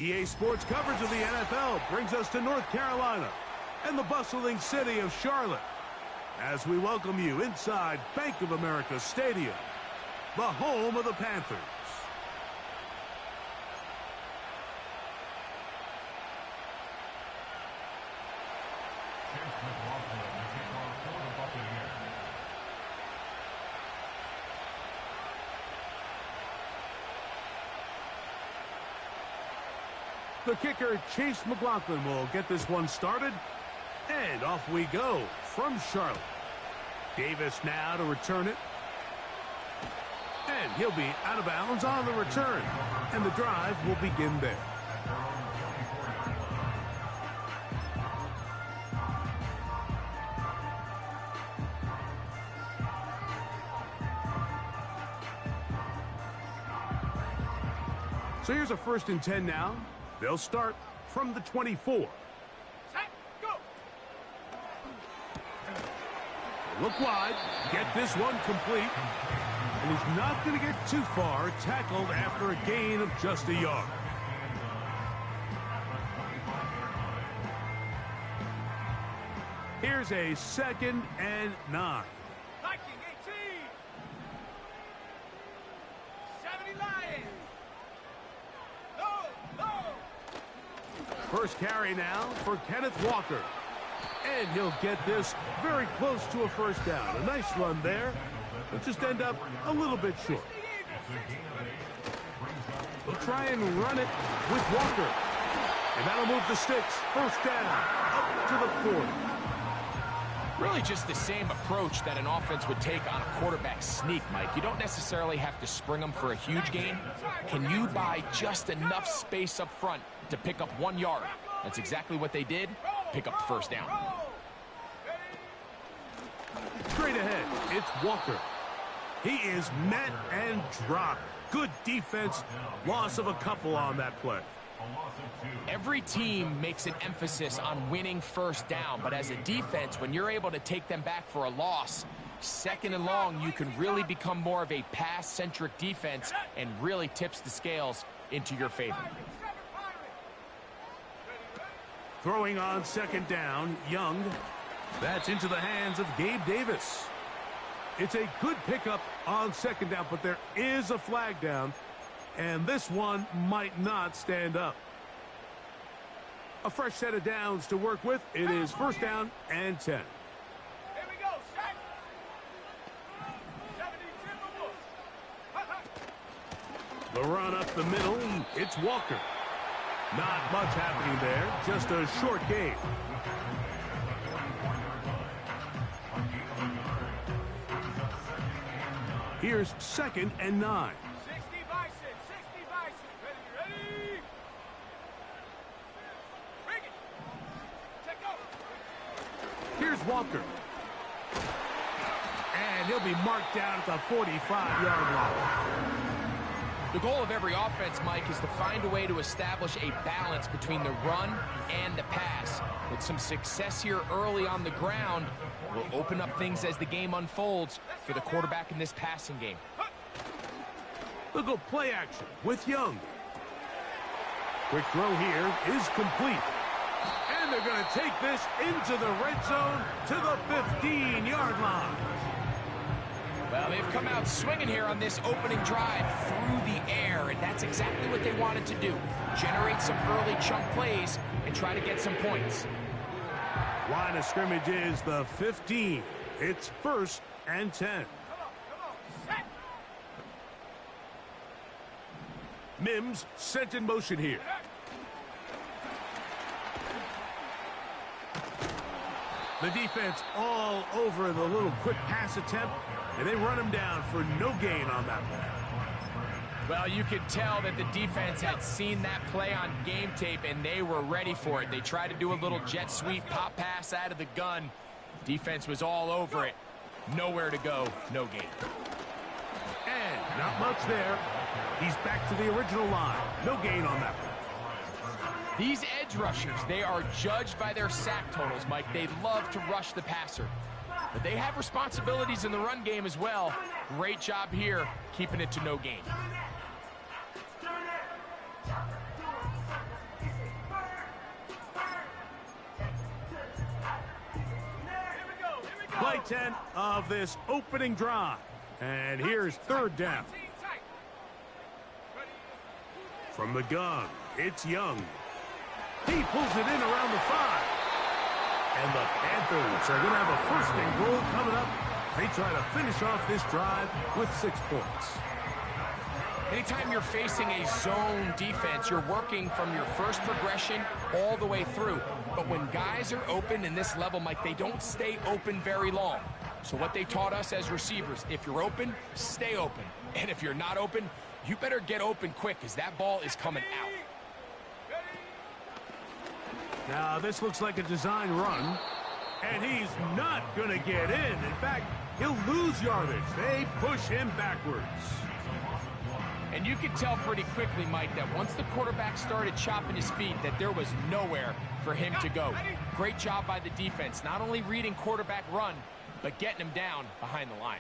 EA Sports coverage of the NFL brings us to North Carolina and the bustling city of Charlotte as we welcome you inside Bank of America Stadium, the home of the Panthers. The kicker, Chase McLaughlin, will get this one started. And off we go from Charlotte. Davis now to return it. And he'll be out of bounds on the return. And the drive will begin there. So here's a 1st and 10 now. They'll start from the 24. Set, go. Look wide, get this one complete. And he's not going to get too far, tackled after a gain of just a yard. Here's a 2nd and 9. Viking 18. 70 Lions. First carry now for Kenneth Walker. And he'll get this very close to a 1st down. A nice run there. He'll just end up a little bit short. He'll try and run it with Walker. And that'll move the sticks. 1st down, up to the 40. Really just the same approach that an offense would take on a quarterback sneak, Mike. You don't necessarily have to spring them for a huge gain. Can you buy just enough space up front to pick up 1 yard? That's exactly what they did. Pick up the 1st down. Straight ahead, it's Walker. He is met and dropped. Good defense. Loss of a couple on that play. Every team makes an emphasis on winning 1st down, but as a defense, when you're able to take them back for a loss, 2nd and long, you can really become more of a pass-centric defense and really tips the scales into your favor. Throwing on 2nd down, Young. That's into the hands of Gabe Davis. It's a good pickup on 2nd down, but there is a flag down, and this one might not stand up. A fresh set of downs to work with. It is 1st down and 10. Here we go, set. 72. The run up the middle. It's Walker. Not much happening there. Just a short gain. Here's 2nd and 9. 60 Bison, 60 Bison. Ready? Bring it. Check out. Here's Walker. And he'll be marked down at the 45-yard line. The goal of every offense, Mike, is to find a way to establish a balance between the run and the pass. With some success here early on the ground, will open up things as the game unfolds for the quarterback in this passing game. They'll go play action with Young. Quick throw here is complete. And they're going to take this into the red zone to the 15-yard line. Well, they've come out swinging here on this opening drive through the air, and that's exactly what they wanted to do. Generate some early chunk plays and try to get some points. Line of scrimmage is the 15. It's 1st and 10. Set. Mims sent in motion here. The defense all over the little quick pass attempt, and they run him down for no gain on that one. Well, you could tell that the defense had seen that play on game tape, and they were ready for it. They tried to do a little jet sweep pop pass out of the gun. Defense was all over it. Nowhere to go, no gain. And not much there. He's back to the original line. No gain on that one. These edge rushers, they are judged by their sack totals, Mike. They love to rush the passer. But they have responsibilities in the run game as well. Great job here, keeping it to no gain. 10 of this opening drive. And here's third down. From the gun, it's Young. He pulls it in around the 5. And the Panthers are going to have a first and goal coming up. They try to finish off this drive with 6 points. Anytime you're facing a zone defense, you're working from your first progression all the way through. But when guys are open in this level, Mike, they don't stay open very long. So what they taught us as receivers, if you're open, stay open. And if you're not open, you better get open quick because that ball is coming out. Now, this looks like a design run. And he's not going to get in. In fact, he'll lose yardage. They push him backwards. And you could tell pretty quickly, Mike, that once the quarterback started chopping his feet, that there was nowhere for him to go. Great job by the defense, not only reading quarterback run, but getting him down behind the line.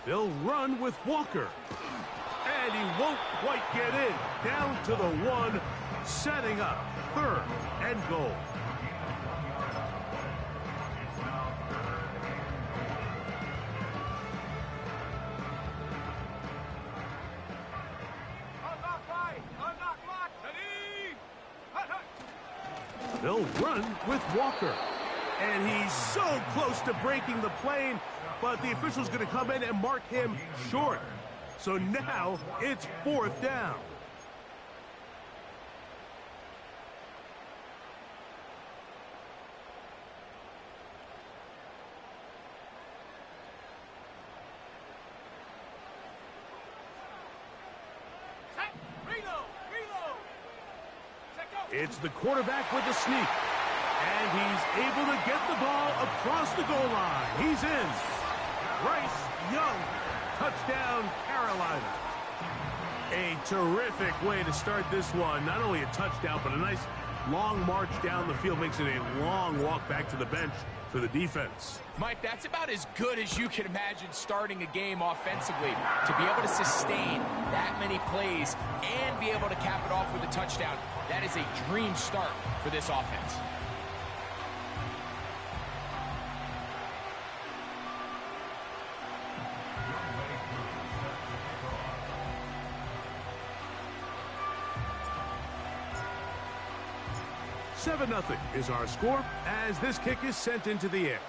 They'll run with Walker. And he won't quite get in. Down to the 1, setting up third and goal. They'll run with Walker. And he's so close to breaking the plane, but the official's going to come in and mark him short. So now it's 4th down. It's the quarterback with the sneak. And he's able to get the ball across the goal line. He's in. Bryce Young. Touchdown, Carolina. A terrific way to start this one. Not only a touchdown, but a nice long march down the field. Makes it a long walk back to the bench for the defense. Mike, that's about as good as you can imagine starting a game offensively. To be able to sustain that many plays and be able to cap it off with a touchdown, that is a dream start for this offense. Nothing is our score as this kick is sent into the air.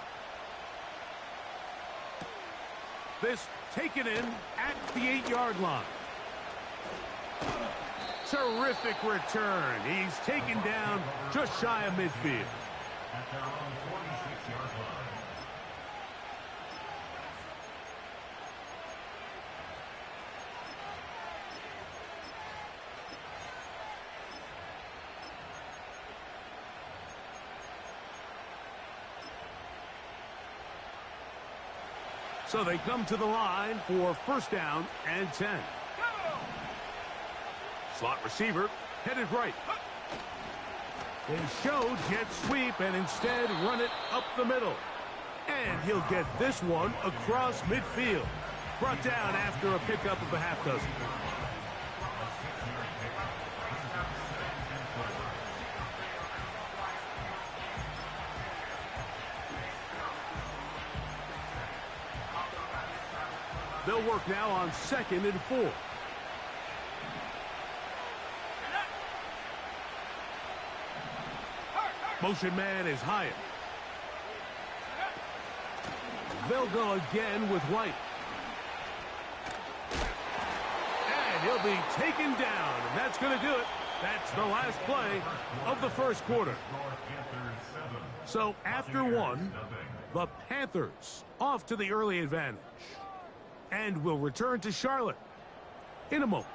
This taken in at the 8-yard line. Terrific return. He's taken down just shy of midfield. So they come to the line for first down and 10. Slot receiver headed right. They showed jet sweep and instead run it up the middle. And he'll get this one across midfield. Brought down after a pickup of a half dozen. They'll work now on 2nd and 4. Motion man is higher. They'll go again with White. And he'll be taken down, and that's going to do it. That's the last play of the first quarter. So after 1, the Panthers off to the early advantage. And will return to Charlotte in a moment.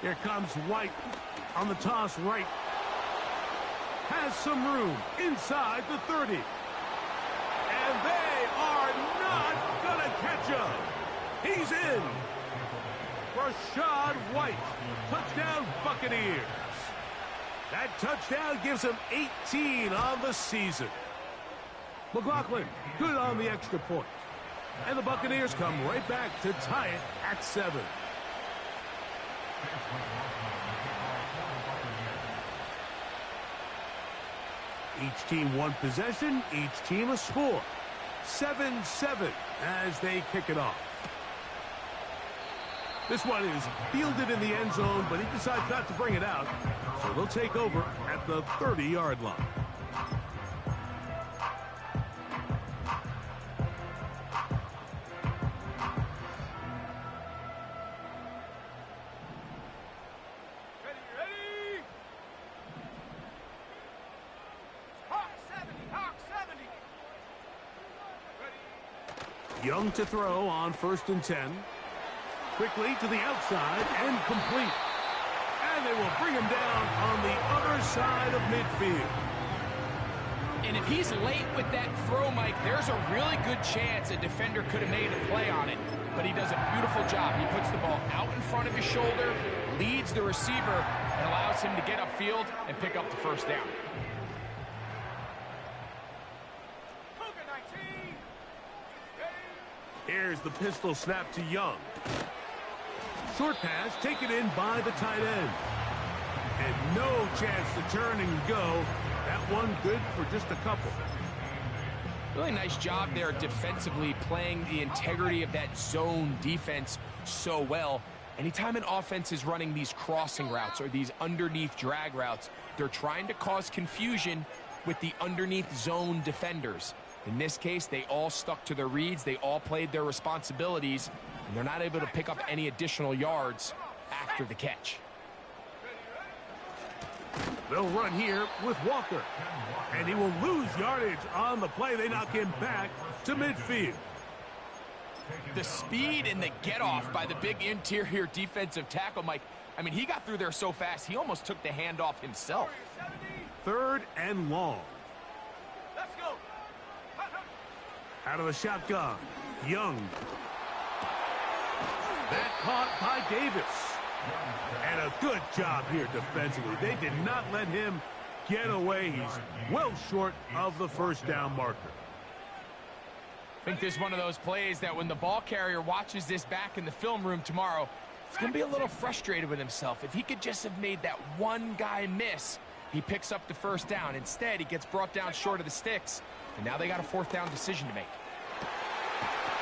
Here comes White on the toss right. Has some room inside the 30. And they are not going to catch him. He's in. Rashad White. Touchdown Buccaneers. That touchdown gives him 18 on the season. McLaughlin, good on the extra point. And the Buccaneers come right back to tie it at 7. Each team one possession, each team a score. 7-7 as they kick it off. This one is fielded in the end zone, but he decides not to bring it out. So they'll take over at the 30-yard line. Young to throw on 1st and 10. Quickly to the outside and complete. And they will bring him down on the other side of midfield. And if he's late with that throw, Mike, there's a really good chance a defender could have made a play on it. But he does a beautiful job. He puts the ball out in front of his shoulder, leads the receiver, and allows him to get upfield and pick up the first down. Here's the pistol snap to Young. Short pass taken in by the tight end. And no chance to turn and go. That one good for just a couple. Really nice job there defensively, playing the integrity of that zone defense so well. Anytime an offense is running these crossing routes or these underneath drag routes, they're trying to cause confusion with the underneath zone defenders. In this case, they all stuck to their reads, they all played their responsibilities, and they're not able to pick up any additional yards after the catch. They'll run here with Walker. And he will lose yardage on the play. They knock him back to midfield. The speed and the get-off by the big interior defensive tackle, Mike. I mean, he got through there so fast, he almost took the handoff himself. 3rd and long. Let's go. Out of the shotgun, Young. That caught by Davis. And a good job here defensively. They did not let him get away. He's well short of the first down marker. I think this is one of those plays that when the ball carrier watches this back in the film room tomorrow, he's going to be a little frustrated with himself. If he could just have made that one guy miss, he picks up the first down. Instead, he gets brought down short of the sticks, and now they got a 4th down decision to make.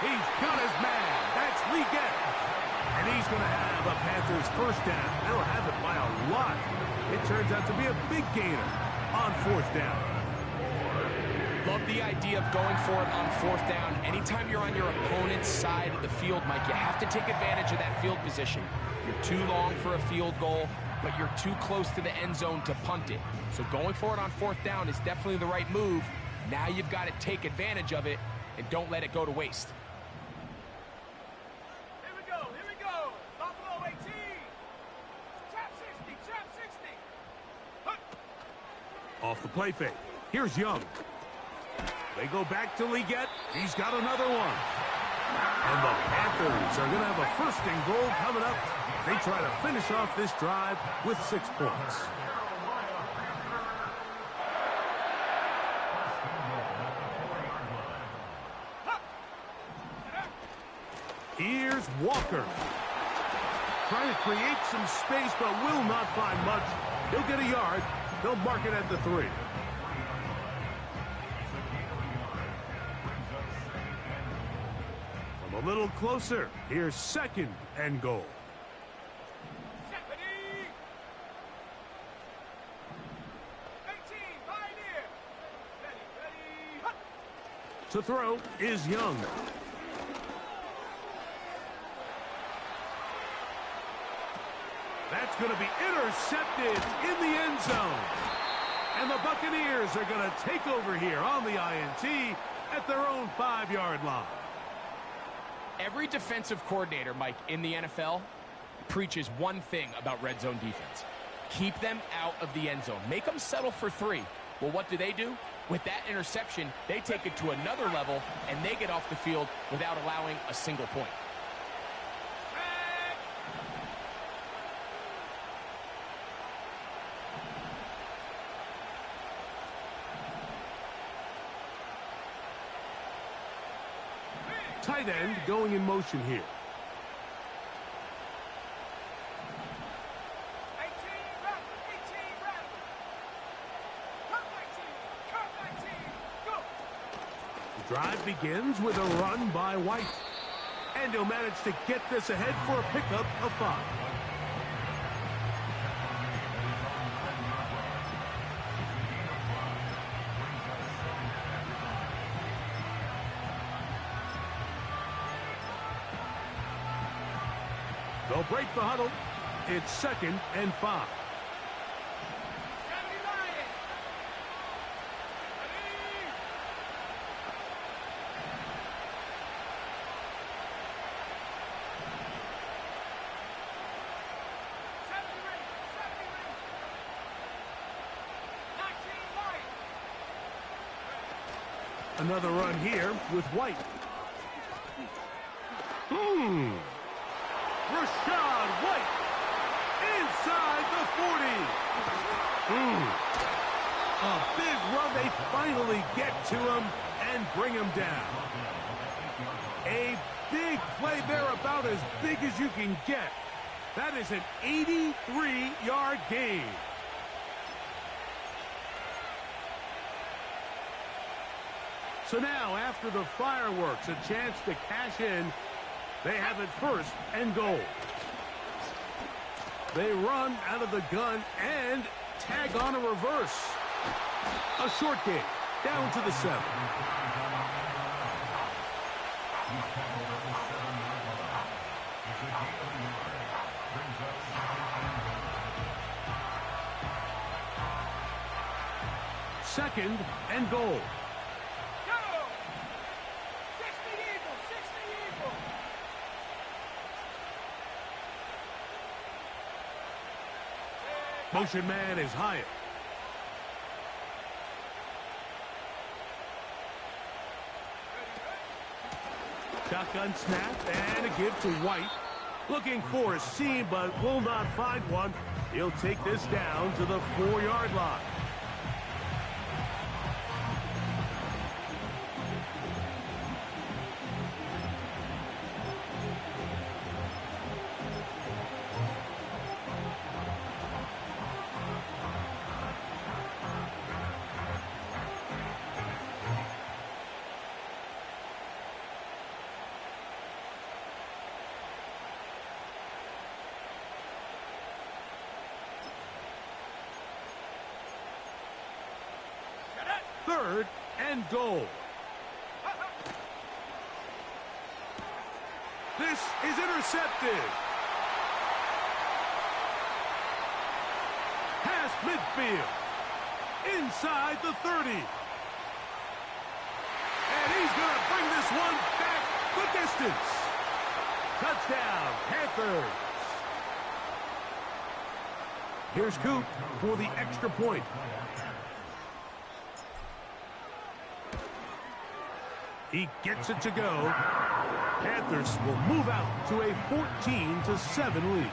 He's got his man. That's Leggett. And he's going to have a Panthers first down. They'll have it by a lot. It turns out to be a big gainer on 4th down. Love the idea of going for it on 4th down. Anytime you're on your opponent's side of the field, Mike, you have to take advantage of that field position. You're too long for a field goal, but you're too close to the end zone to punt it. So going for it on 4th down is definitely the right move. Now you've got to take advantage of it and don't let it go to waste. Off the play fake. Here's Young. They go back to Leggett. He's got another one. And the Panthers are going to have a 1st and goal coming up. They try to finish off this drive with 6 points. Here's Walker. Trying to create some space, but will not find much. He'll get a yard. They'll mark it at the 3. From a little closer, here's 2nd and goal. To throw is Young. That's going to be intercepted in the end zone. And the Buccaneers are going to take over here on the INT at their own 5-yard line. Every defensive coordinator, Mike, in the NFL preaches one thing about red zone defense. Keep them out of the end zone. Make them settle for 3. Well, what do? With that interception, they take it to another level, and they get off the field without allowing a single point. Tight end going in motion here. 18, run, curve 19, go! The drive begins with a run by White. And he'll manage to get this ahead for a pickup of 5. They'll break the huddle. It's 2nd and 5. 79. Ready? Another run here with White. Rashad White inside the 40. A big run. They finally get to him and bring him down. A big play there, about as big as you can get. That is an 83-yard gain. So now, after the fireworks, a chance to cash in. They have it 1st and goal. They run out of the gun and tag on a reverse. A short gain, down to the 7. Second and goal. Motion man is Hyatt. Shotgun snap and a give to White. Looking for a seam, but will not find one. He'll take this down to the 4-yard line. Third and goal. This is intercepted. Past midfield. Inside the 30. And he's going to bring this one back the distance. Touchdown, Panthers. Here's Coop for the extra point. He gets it to go. Panthers will move out to a 14-7 lead.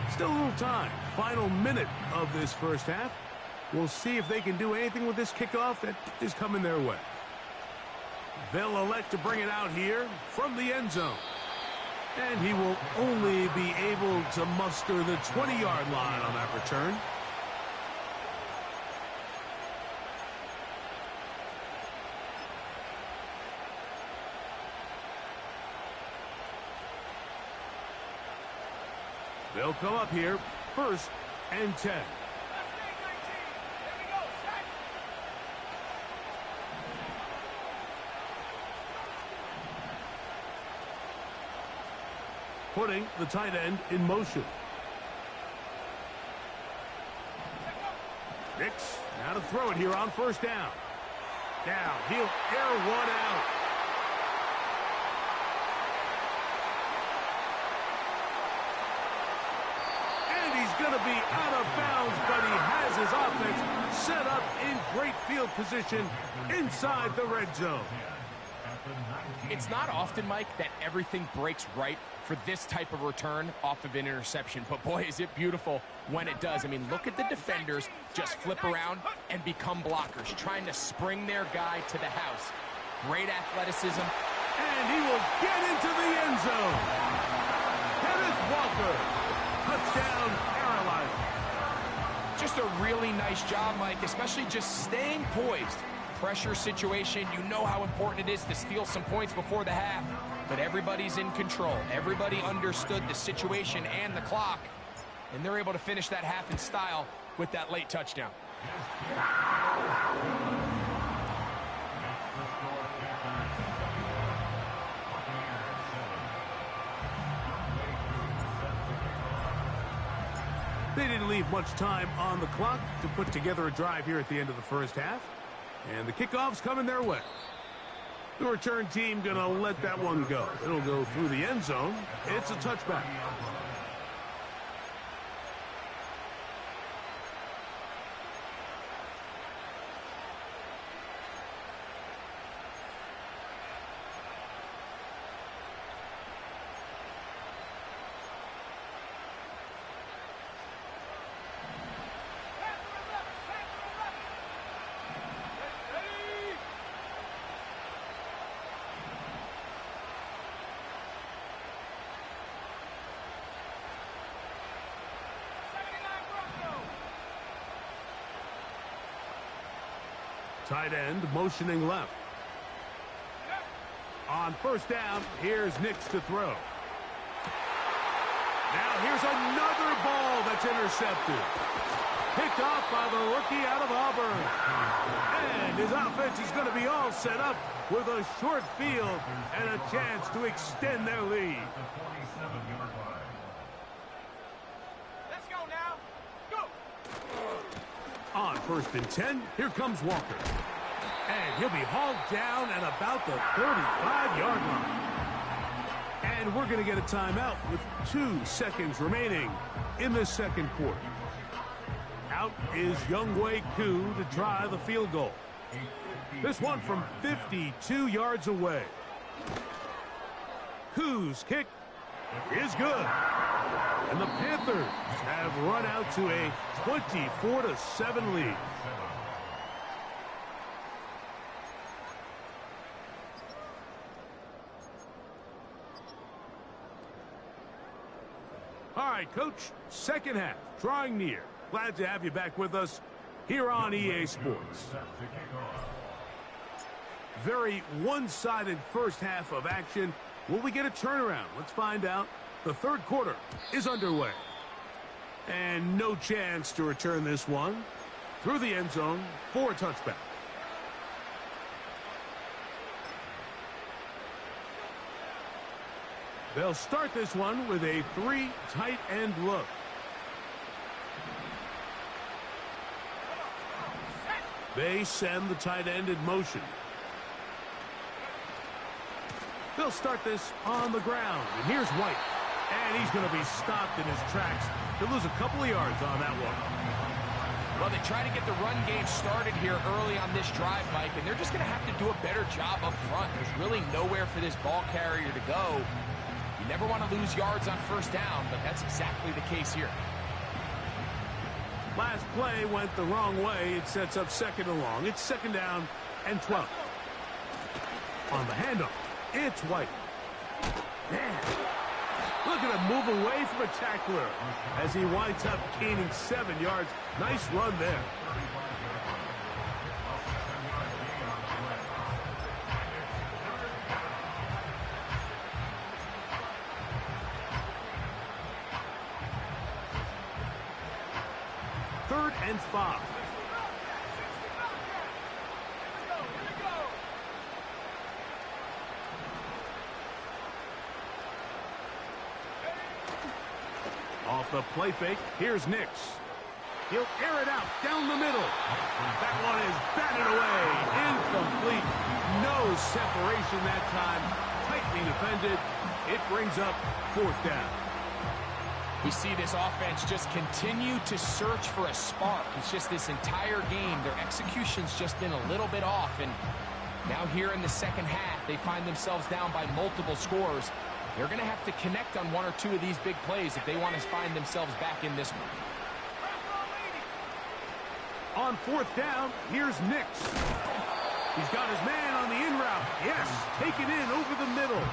Still a little time. Final minute of this first half. We'll see if they can do anything with this kickoff that is coming their way. They'll elect to bring it out here from the end zone. And he will only be able to muster the 20-yard line on that return. They'll come up here, 1st and 10. Putting the tight end in motion. Nix, now to throw it here on 1st down. Now, he'll air one out. And he's going to be out of bounds, but he has his offense set up in great field position inside the red zone. It's not often, Mike, that everything breaks right for this type of return off of an interception. But, boy, is it beautiful when it does. I mean, look at the defenders just flip around and become blockers, trying to spring their guy to the house. Great athleticism. And he will get into the end zone. Kenneth Walker. Touchdown, Carolina. Just a really nice job, Mike, especially just staying poised. Pressure situation, you know how important it is to steal some points before the half, but everybody's in control. Everybody understood the situation and the clock, and they're able to finish that half in style with that late touchdown. They didn't leave much time on the clock to put together a drive here at the end of the first half. And the kickoff's coming their way. The return team going to let that one go. It'll go through the end zone. It's a touchback. Tight end motioning left. On first down, here's Nix to throw. Now here's another ball that's intercepted. Picked off by the rookie out of Auburn. And his offense is going to be all set up with a short field and a chance to extend their lead. Let's go now. Go. On first and 10, here comes Walker. And he'll be hauled down at about the 35-yard line. And we're going to get a timeout with 2 seconds remaining in the second quarter. Out is Younghoe Koo to try the field goal. This one from 52 yards away. Koo's kick is good. And the Panthers have run out to a 24-7 lead. All right, Coach, second half, drawing near. Glad to have you back with us here on EA Sports. Very one-sided first half of action. Will we get a turnaround? Let's find out. The third quarter is underway. And no chance to return this one through the end zone for a touchback. They'll start this one with a 3 tight end look. They send the tight end in motion. They'll start this on the ground. And here's White. And he's going to be stopped in his tracks. He'll lose a couple of yards on that one. Well, they try to get the run game started here early on this drive, Mike, and they're just going to have to do a better job up front. There's really nowhere for this ball carrier to go. You never want to lose yards on first down, but that's exactly the case here. Last play went the wrong way. It sets up second and long. It's second down and 12. On the handoff, it's White. Man, look at him move away from a tackler as he winds up gaining 7 yards. Nice run there. Third and 5. Off the play fake, here's Nix. He'll air it out down the middle. That one is batted away. Incomplete. No separation that time. Tightly defended. It brings up fourth down. We see this offense just continue to search for a spark. It's just this entire game, their execution's just been a little bit off, and Now here in the second half, they find themselves down by multiple scores. They're going to have to connect on one or two of these big plays if they want to find themselves back in this one. On fourth down, here's Nix. He's got his man on the in route. Yes, taken in over the middle.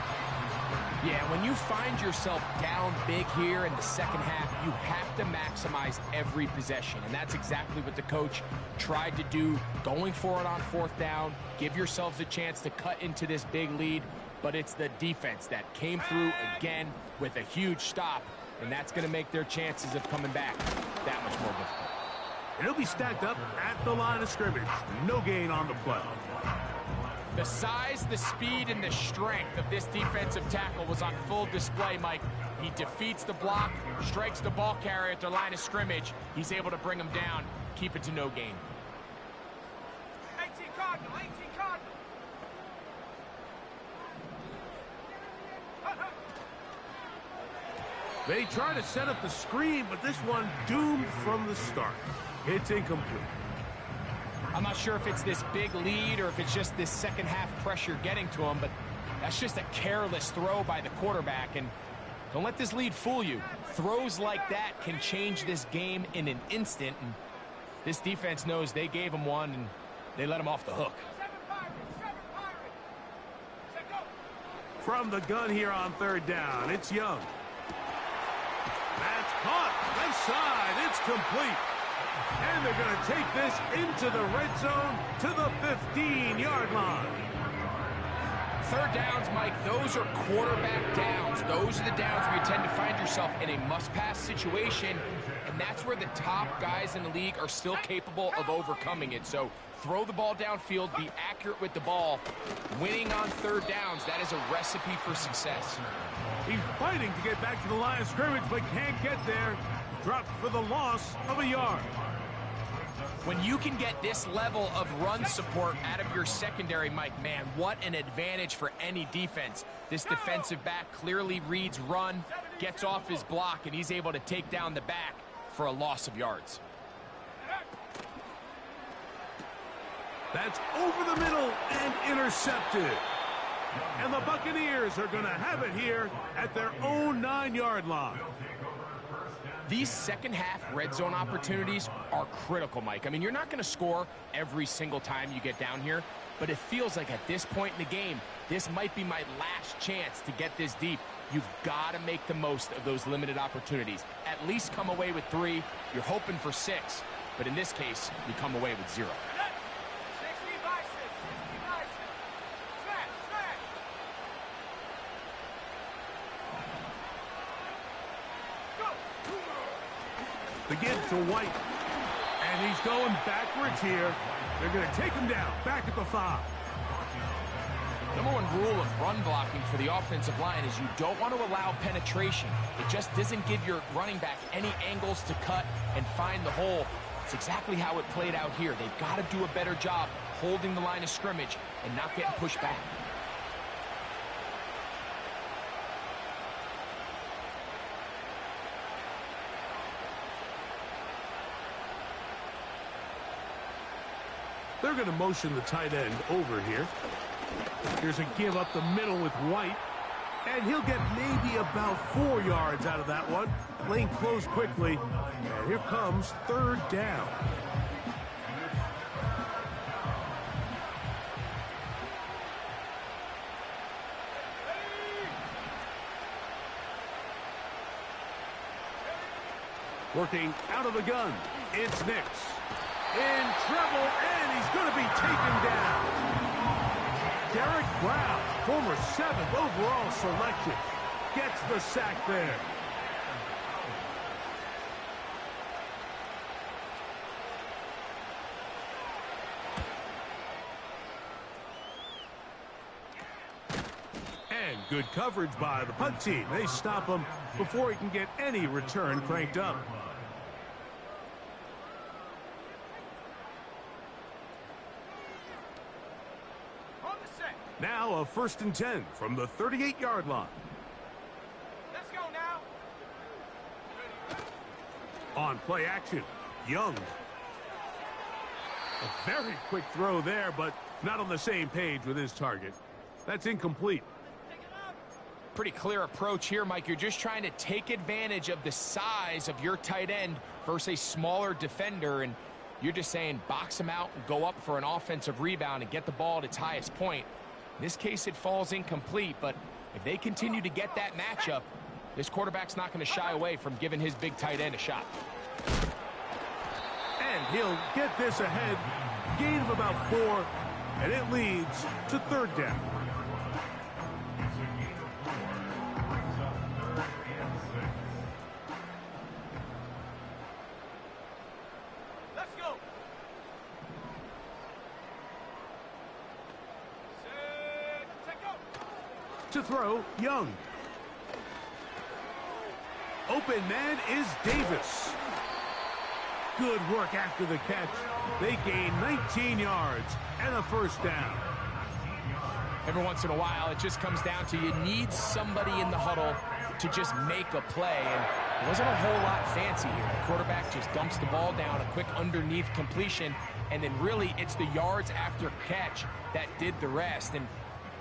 Yeah, when you find yourself down big here in the second half, you have to maximize every possession. And that's exactly what the coach tried to do, going for it on fourth down. Give yourselves a chance to cut into this big lead. But it's the defense that came through again with a huge stop. And that's going to make their chances of coming back that much more difficult. And he'll be stacked up at the line of scrimmage. No gain on the play. The size, the speed, and the strength of this defensive tackle was on full display, Mike. He defeats the block, strikes the ball carrier at their line of scrimmage. He's able to bring him down, keep it to no gain. 18 Cardinal, 18 Cardinal. They try to set up the screen, but this one doomed from the start. It's incomplete. I'm not sure if it's this big lead or if it's just this second half pressure getting to him, but that's just a careless throw by the quarterback. And don't let this lead fool you. Throws like that can change this game in an instant. And this defense knows they gave him one, and they let him off the hook. 7 Pirates, 7 Pirates. Set go. From the gun here on third down, it's Young. That's caught. Left side. It's complete. And they're going to take this into the red zone to the 15-yard line. Third downs, Mike, those are quarterback downs. Those are the downs where you tend to find yourself in a must-pass situation, and that's where the top guys in the league are still capable of overcoming it. So throw the ball downfield, be accurate with the ball. Winning on third downs, that is a recipe for success. He's fighting to get back to the line of scrimmage, but can't get there. Dropped for the loss of a yard. When you can get this level of run support out of your secondary, Mike, man, what an advantage for any defense. This defensive back clearly reads run, gets off his block, and he's able to take down the back for a loss of yards. That's over the middle and intercepted. And the Buccaneers are going to have it here at their own 9-yard line. These second half red zone opportunities are critical, Mike. I mean, you're not going to score every single time you get down here, but it feels like at this point in the game, this might be my last chance to get this deep. You've got to make the most of those limited opportunities. At least come away with 3. You're hoping for 6, but in this case, you come away with 0. 60 by 6, 60 by 6. Snap, snap. The give to White. And he's going backwards here. They're going to take him down, back at the 5. Number one rule of run blocking for the offensive line is you don't want to allow penetration. It just doesn't give your running back any angles to cut and find the hole. It's exactly how it played out here. They've got to do a better job holding the line of scrimmage and not getting pushed back. They're going to motion the tight end over here. Here's a give up the middle with White. And he'll get maybe about 4 yards out of that one. Lane closed quickly. And here comes third down. Working out of the gun. It's Nix. In trouble, and he's going to be taken down. Derek Brown, former 7th overall selection, gets the sack there. And good coverage by the punt team. They stop him before he can get any return cranked up. Now a 1st and 10 from the 38-yard line. Let's go now. On play action, Young. A very quick throw there, but Not on the same page with his target. That's incomplete. Pretty clear approach here, Mike. You're just trying to take advantage of the size of your tight end versus a smaller defender, and you're just saying box him out and go up for an offensive rebound and get the ball at its highest point. In this case, it falls incomplete, but if they continue to get that matchup, this quarterback's not going to shy away from giving his big tight end a shot. And he'll get this ahead. Gain of about 4, and it leads to 3rd down. Let's go. Set, go. To throw, Young. Open man is Davis. Good work after the catch. They gain 19 yards and a 1st down. Every once in a while, it just comes down to you need somebody in the huddle to just make a play, and it wasn't a whole lot fancy here. The quarterback just dumps the ball down, a quick underneath completion, and then really it's the yards after catch that did the rest, and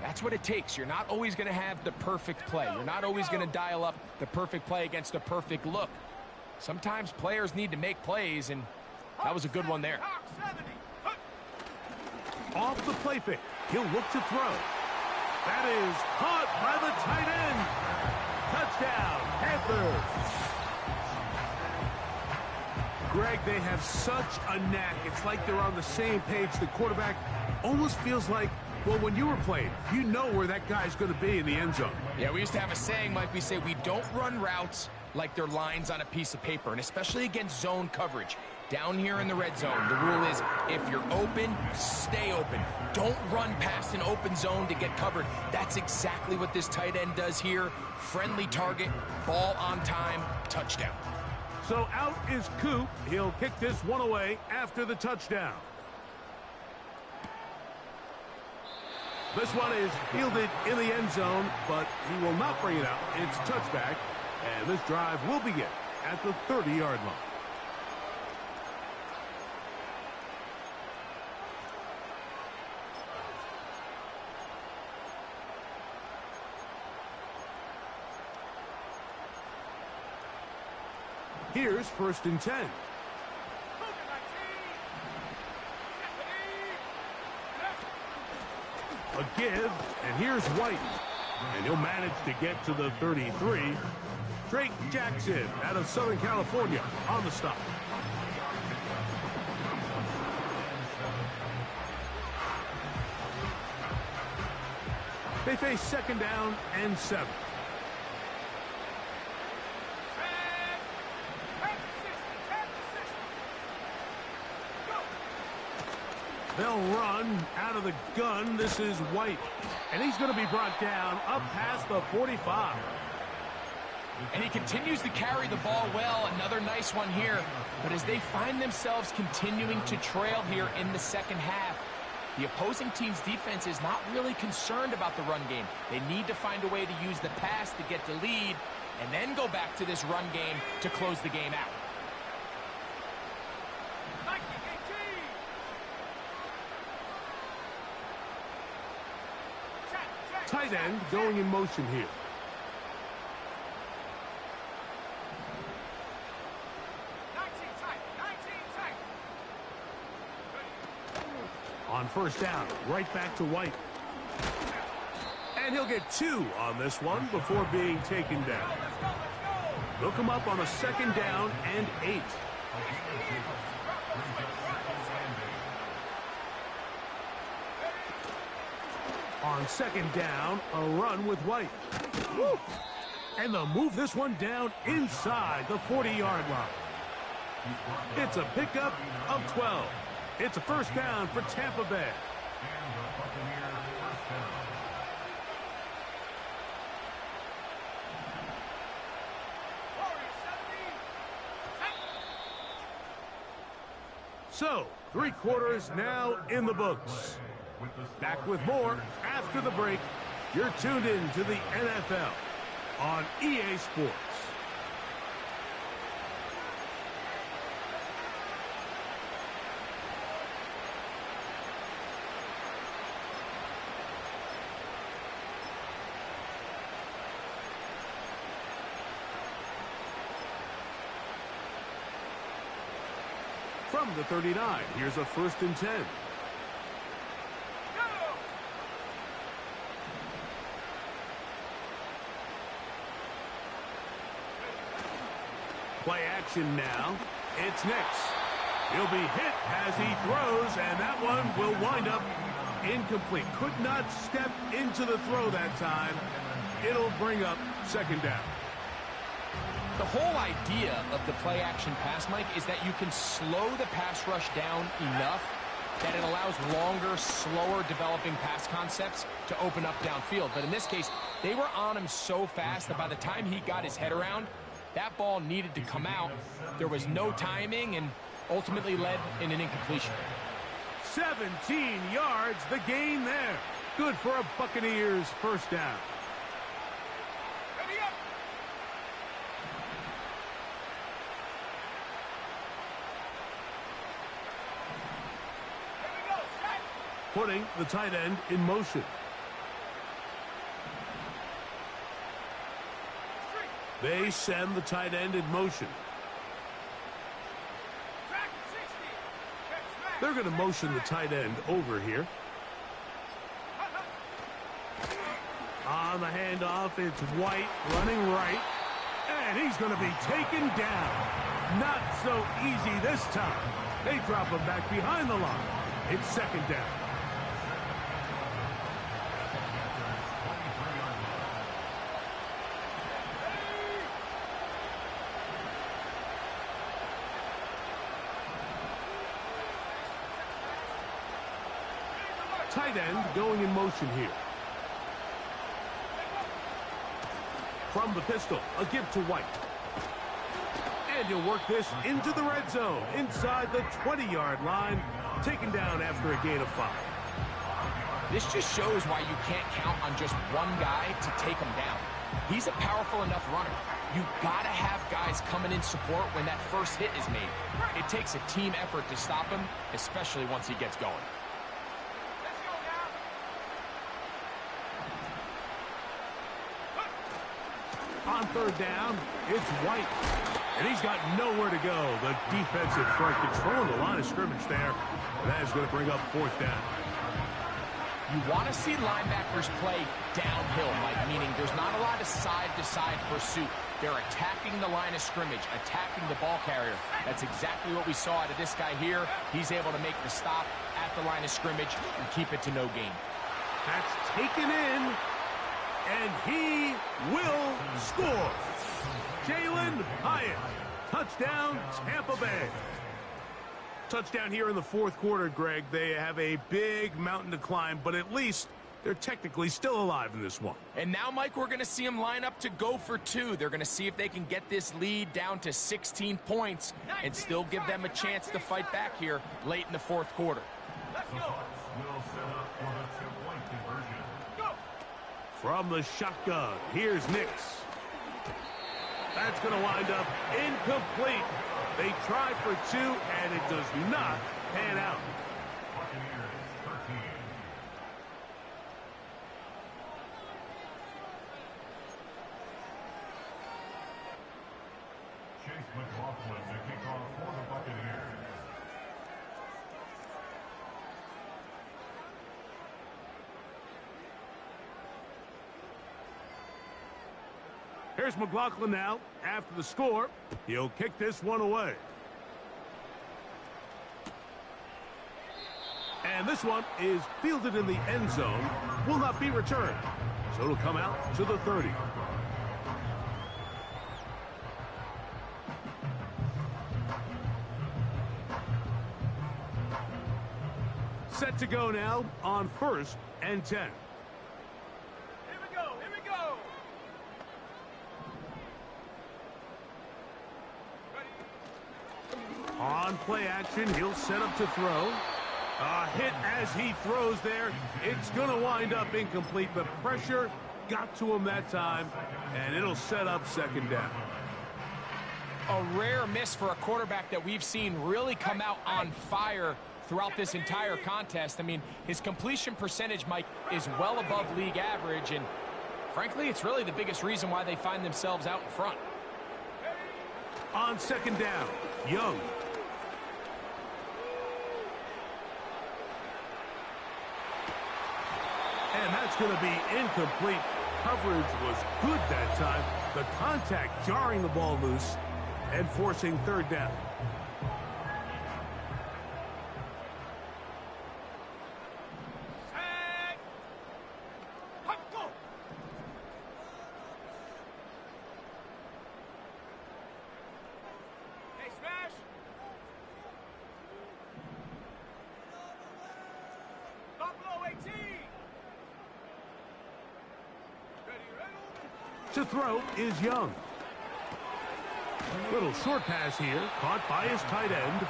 that's what it takes. You're not always going to have the perfect play. You're not always going to dial up the perfect play against a perfect look. Sometimes players need to make plays, and that was a good one there. Off the play fake, he'll look to throw. That is caught by the tight end. Touchdown, Panthers. Greg, they have such a knack. It's like they're on the same page. The quarterback almost feels like, well, when you were playing, you know where that guy's going to be in the end zone. Yeah, we used to have a saying, Mike, we say we don't run routes like they're lines on a piece of paper, and especially against zone coverage. Down here in the red zone, the rule is if you're open, stay open. Don't run past an open zone to get covered. That's exactly what this tight end does here. Friendly target, ball on time, touchdown. So out is Coop. He'll kick this one away after the touchdown. This one is fielded in the end zone, but he will not bring it out. It's touchback, and this drive will begin at the 30-yard line. Here's 1st and 10. A give, and here's White. And he'll manage to get to the 33. Drake Jackson out of Southern California on the stop. They face 2nd down and 7. They'll run out of the gun. This is White. And he's going to be brought down up past the 45. And he continues to carry the ball well. Another nice one here. But as they find themselves continuing to trail here in the 2nd half, the opposing team's defense is not really concerned about the run game. They need to find a way to use the pass to get the lead and then go back to this run game to close the game out. Tight end going in motion here. On 1st down, right back to White. And he'll get 2 on this one before being taken down. They'll come up on a 2nd down and 8. On 2nd down, a run with White. Woo! And they'll move this one down inside the 40-yard line. It's a pickup of 12. It's a 1st down for Tampa Bay. So, 3 quarters now in the books. Back with more after the break. You're tuned in to the NFL on EA Sports. From the 39, here's a 1st and 10. Play action now. It's Nix. He'll be hit as he throws, and that one will wind up incomplete. Could not step into the throw that time. It'll bring up 2nd down. The whole idea of the play-action pass, Mike, is that you can slow the pass rush down enough that it allows longer, slower developing pass concepts to open up downfield. But in this case, they were on him so fast that by the time he got his head around, that ball needed to come out. There was no timing and ultimately led in an incompletion. 17 yards, the gain there. Good for a Buccaneers 1st down. Ready up. Here we go, set. Putting the tight end in motion. They send the tight end in motion. Track 60. Check smack. They're going to motion the tight end over here. On the handoff, it's White running right. And he's going to be taken down. Not so easy this time. They drop him back behind the line. It's 2nd down. Tight end going in motion here. From the pistol, a give to White. And he'll work this into the red zone, inside the 20-yard line, taken down after a gain of 5. This just shows why you can't count on just one guy to take him down. He's a powerful enough runner. You gotta have guys coming in support when that first hit is made. It takes a team effort to stop him, especially once he gets going. Let's go now. On 3rd down, it's White. And he's got nowhere to go. The defensive front controlling the line of scrimmage there. And that is going to bring up 4th down. You want to see linebackers play downhill, Mike, meaning there's not a lot of side-to-side pursuit. They're attacking the line of scrimmage, attacking the ball carrier. That's exactly what we saw out of this guy here. He's able to make the stop at the line of scrimmage and keep it to no gain. That's taken in, and he will score. Jalen Hyatt, touchdown, Tampa Bay. Touchdown here in the 4th quarter, Greg. They have a big mountain to climb, but at least they're technically still alive in this one. And now, Mike, we're going to see them line up to go for 2. They're going to see if they can get this lead down to 16 points and still give them a chance to fight back here late in the 4th quarter. Let's go. Go. From the shotgun, here's Nix. That's going to wind up incomplete. They try for 2, and it does not pan out. Here's McLaughlin now. After the score, he'll kick this one away. And this one is fielded in the end zone. Will not be returned. So it'll come out to the 30. Set to go now on 1st and 10. Here we go. Here we go. Ready. On play action, he'll set up to throw. A hit as he throws there. It's going to wind up incomplete. The pressure got to him that time, and it'll set up 2nd down. A rare miss for a quarterback that we've seen really come out on fire throughout this entire contest. I mean, his completion percentage, Mike, is well above league average, and frankly, it's really the biggest reason why they find themselves out in front. On 2nd down, Young. And that's going to be incomplete. Coverage was good that time. The contact jarring the ball loose and forcing third down. Set. Hop, go. Hey, smash. Buffalo 18. Ready, ready. To throw is Young. Little short pass here, caught by his tight end.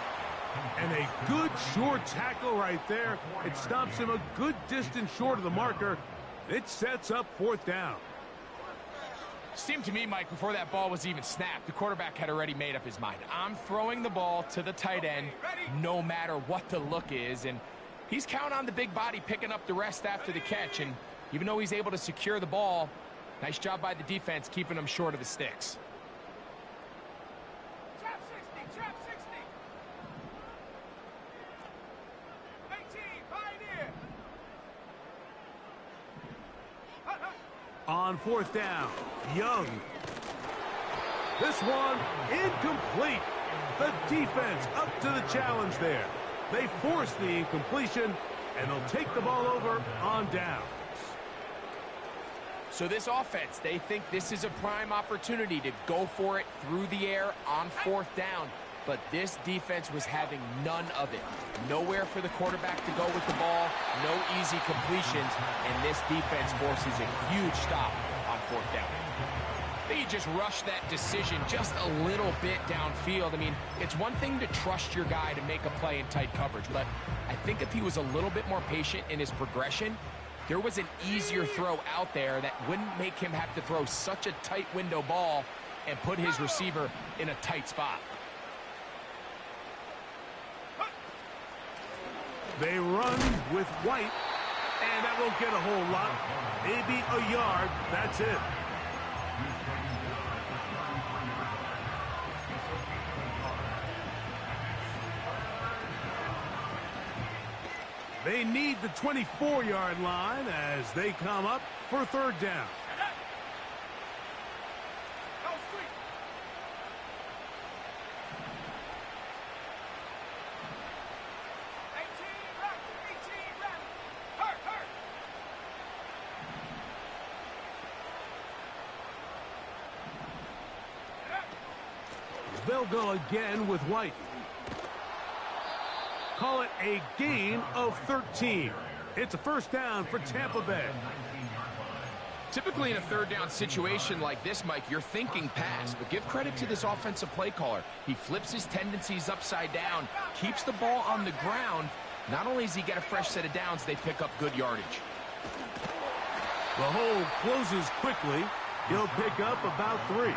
And a good short tackle right there. It stops him a good distance short of the marker. It sets up fourth down. Seemed to me, Mike, before that ball was even snapped, the quarterback had already made up his mind. I'm throwing the ball to the tight end no matter what the look is. And he's counting on the big body picking up the rest after the catch. And even though he's able to secure the ball, nice job by the defense keeping him short of the sticks. Trap 60, trap 60. 18, Pioneer. Hut, hut. On fourth down, Young. This one incomplete. The defense up to the challenge there. They force the incompletion, and they'll take the ball over on downs. So this offense, they think this is a prime opportunity to go for it through the air on fourth down. But this defense was having none of it. Nowhere for the quarterback to go with the ball, no easy completions, and this defense forces a huge stop on fourth down. I think he just rushed that decision just a little bit downfield. I mean, it's one thing to trust your guy to make a play in tight coverage, but I think if he was a little bit more patient in his progression, there was an easier throw out there that wouldn't make him have to throw such a tight window ball and put his receiver in a tight spot. They run with White, and that won't get a whole lot. Maybe a yard, that's it. They need the 24-yard line as they come up for third down. Go sweep. 18 left, 18 left. Hurt, hurt. They'll go again with White. Call it a gain of 13. It's a first down for Tampa Bay. Typically in a third down situation like this, Mike, you're thinking pass, but give credit to this offensive play caller. He flips his tendencies upside down, keeps the ball on the ground. Not only does he get a fresh set of downs, they pick up good yardage. The hole closes quickly. He'll pick up about 3.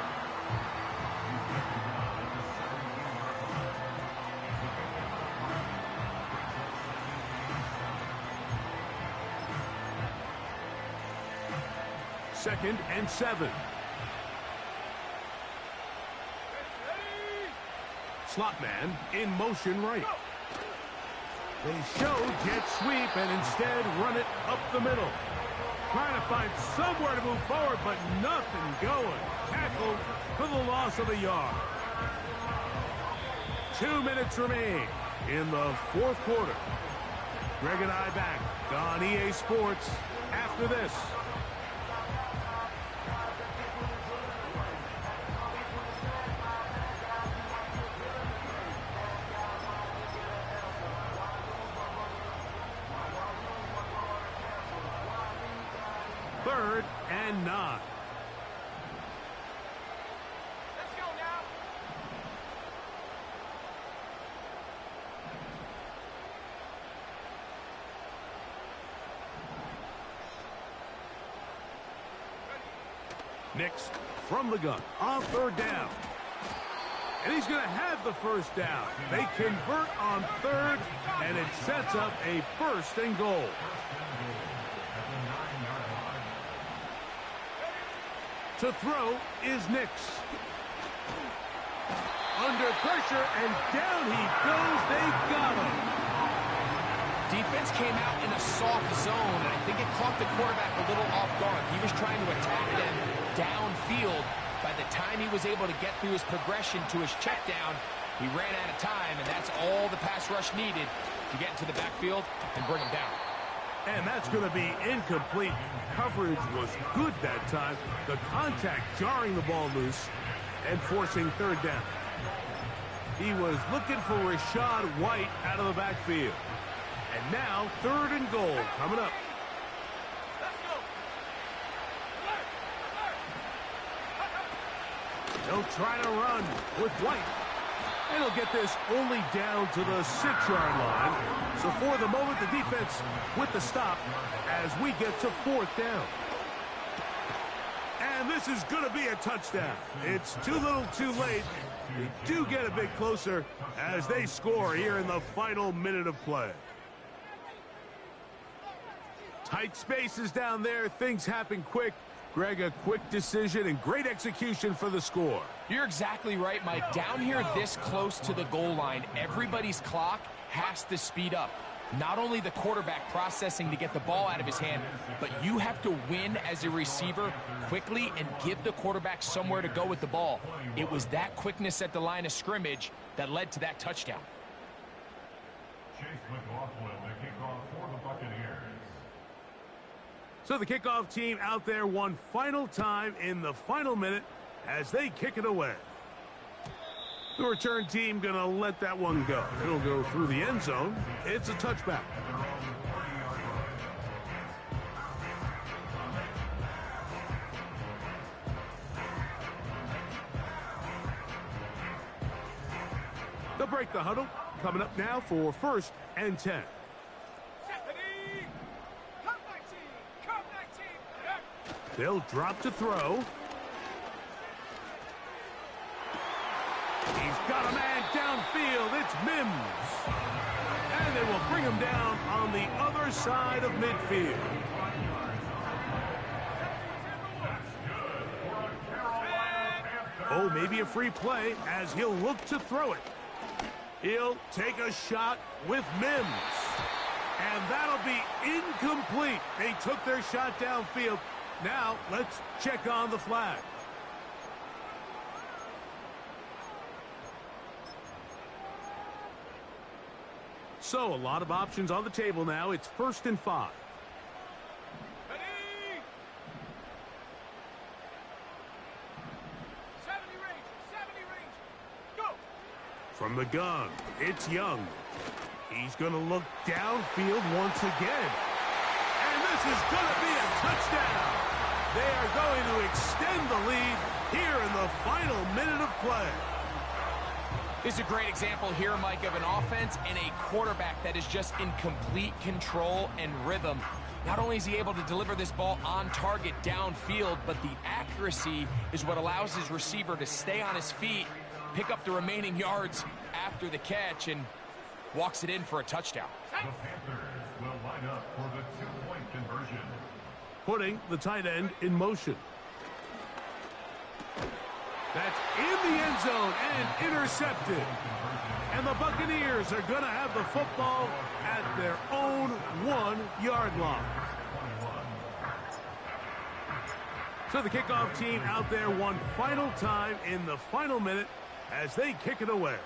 Second and 7. Slot man in motion right. They show jet sweep and instead run it up the middle. Trying to find somewhere to move forward, but nothing going. Tackled for the loss of a yard. 2 minutes remain in the fourth quarter. Greg and I back on EA Sports after this. Third and 9. Let's go now. Nix from the gun on third down. And he's going to have the first down. They convert on third, and it sets up a first and goal. To throw is Nix. Under pressure, and down he goes. They got him. Defense came out in a soft zone, and I think it caught the quarterback a little off guard. He was trying to attack them downfield. By the time he was able to get through his progression to his check down, he ran out of time, and that's all the pass rush needed to get into the backfield and bring him down. And that's going to be incomplete. Coverage was good that time. The contact jarring the ball loose and forcing third down. He was looking for Rashad White out of the backfield. And now, 3rd and goal coming up. He'll try to run with White. And he'll get this only down to the 6-yard line. So for the moment, the defense with the stop as we get to 4th down. And this is going to be a touchdown. It's too little too late. They do get a bit closer as they score here in the final minute of play. Tight spaces down there. Things happen quick. Greg, a quick decision and great execution for the score. You're exactly right, Mike. Down here this close to the goal line, everybody's clock has to speed up. Not only the quarterback processing to get the ball out of his hand, but you have to win as a receiver quickly and give the quarterback somewhere to go with the ball. It was that quickness at the line of scrimmage that led to that touchdown. So the kickoff team out there one final time in the final minute as they kick it away. The return team going to let that one go. It'll go through the end zone. It's a touchback. They'll break the huddle. Coming up now for 1st and 10. They'll drop to throw. He's got a man downfield. It's Mims. And they will bring him down on the other side of midfield. Oh, maybe a free play as he'll look to throw it. He'll take a shot with Mims. And that'll be incomplete. They took their shot downfield. Now, let's check on the flag. So, a lot of options on the table now. It's 1st and 5. Ready? 70 range, go! From the gun, it's Young. He's going to look downfield once again. And this is going to be a touchdown. They are going to extend the lead here in the final minute of play. This is a great example here, Mike, of an offense and a quarterback that is just in complete control and rhythm. Not only is he able to deliver this ball on target downfield, but the accuracy is what allows his receiver to stay on his feet, pick up the remaining yards after the catch, and walks it in for a touchdown. The Panthers will line up for the 2-point conversion. Putting the tight end in motion. That's in the end zone and intercepted. And the Buccaneers are going to have the football at their own 1-yard line. So the kickoff team out there one final time in the final minute as they kick it away.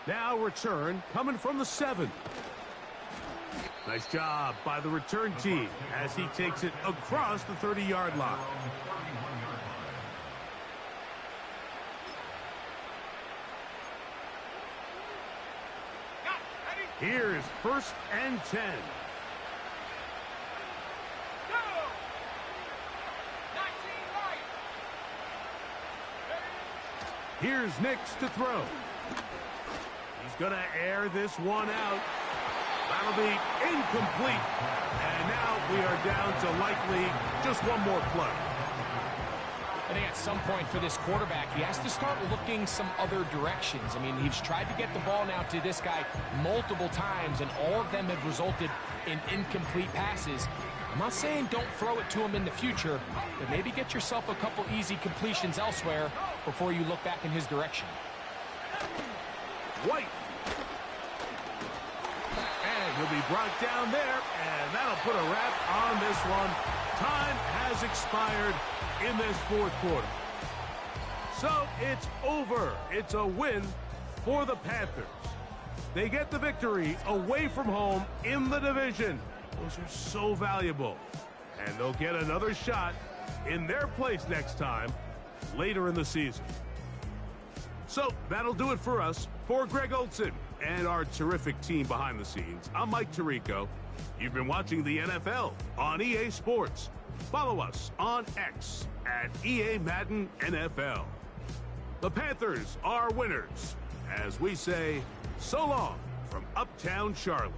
Now return coming from the 7. Nice job by the return team as he takes it across the 30-yard line. Here's 1st and 10. Go! 19 right. Here's Nix to throw. He's going to air this one out. That'll be incomplete. And now we are down to likely just one more play. I think at some point for this quarterback, he has to start looking some other directions. I mean, he's tried to get the ball now to this guy multiple times, and all of them have resulted in incomplete passes. I'm not saying don't throw it to him in the future, but maybe get yourself a couple easy completions elsewhere before you look back in his direction. White. And he'll be brought down there, and that'll put a wrap on this one. Time has expired in this fourth quarter. So it's over. It's a win for the Panthers. They get the victory away from home in the division. Those are so valuable. And they'll get another shot in their place next time later in the season. So that'll do it for us. For Greg Olson and our terrific team behind the scenes, I'm Mike Tirico. You've been watching the NFL on EA Sports. Follow us on X at EA Madden NFL. The Panthers are winners, as we say so long from Uptown Charlotte.